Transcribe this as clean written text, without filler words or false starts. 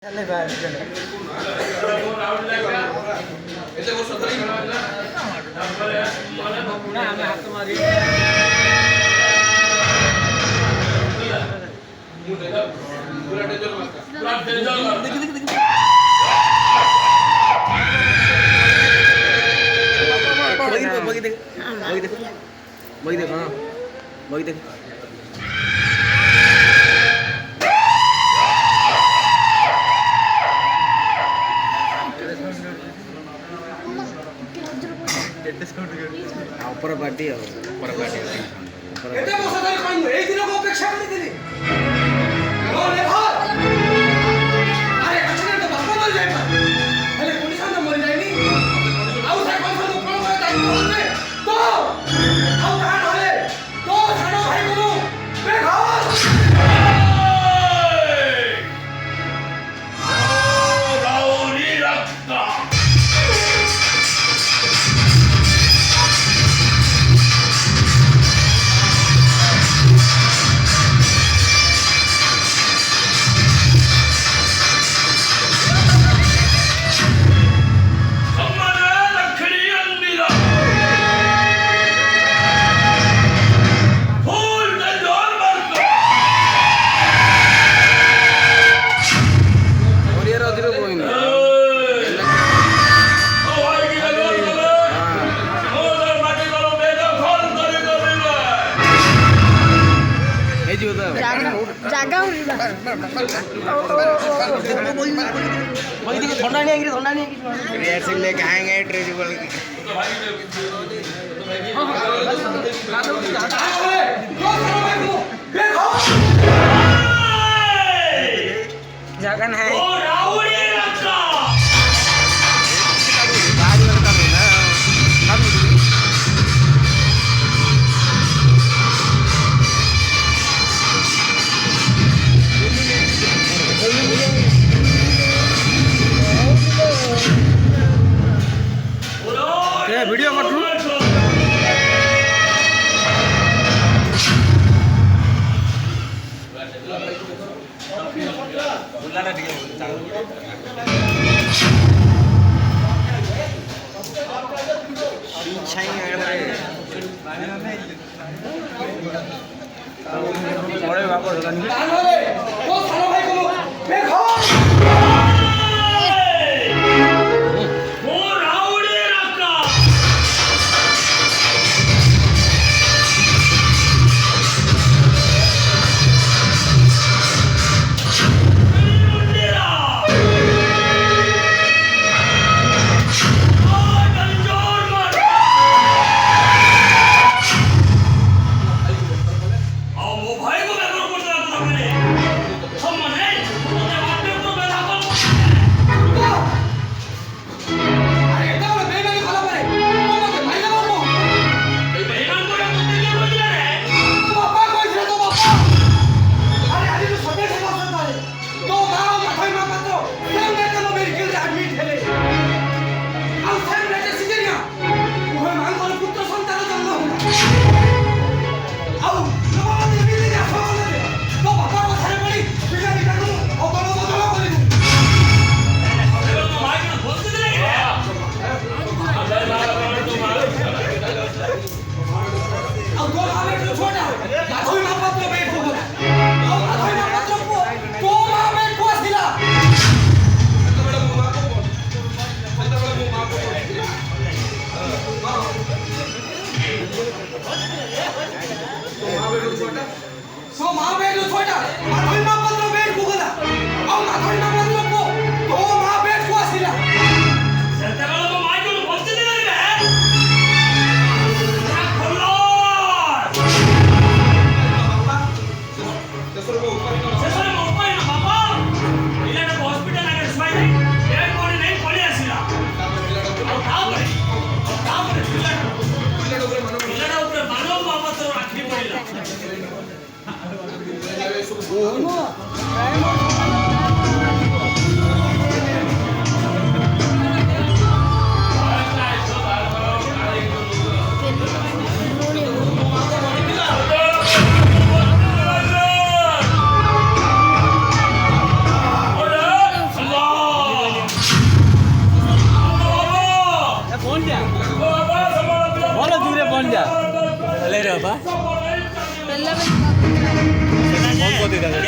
चले बाहर चले ऐसे वो सतरी ना हमें हाथ मारी पूरा डेंजर देख देख देख बगी देख बगी देख बगी देख हां बगी देख ऊपर पार्टी है ऊपर पार्टी एते बसा धरी खाइनु एई दिन को अपेक्षा करिथिली ओ ले भाई अरे एक्सीडेंट तो बापा मर जाए हेले पुलिस ने मर जाएनी आउ साइ कोन सब कोन को दायित्व होते तो आउ कहां होले तो छाड़ो भाई को बेघर ओ राउरी रक्ता जागा थोड़ा नहीं रिहर्सल लेके आएंगे ट्रेजिबल जागन है वीडियो कर बुलाना ठीक है बड़े बाबा କ'ଣ ଯା ହେଲେ ରେ ବାପା ବେଲ ବେଲ କ'ଣ କରିଦେଇଥାନ୍ତେ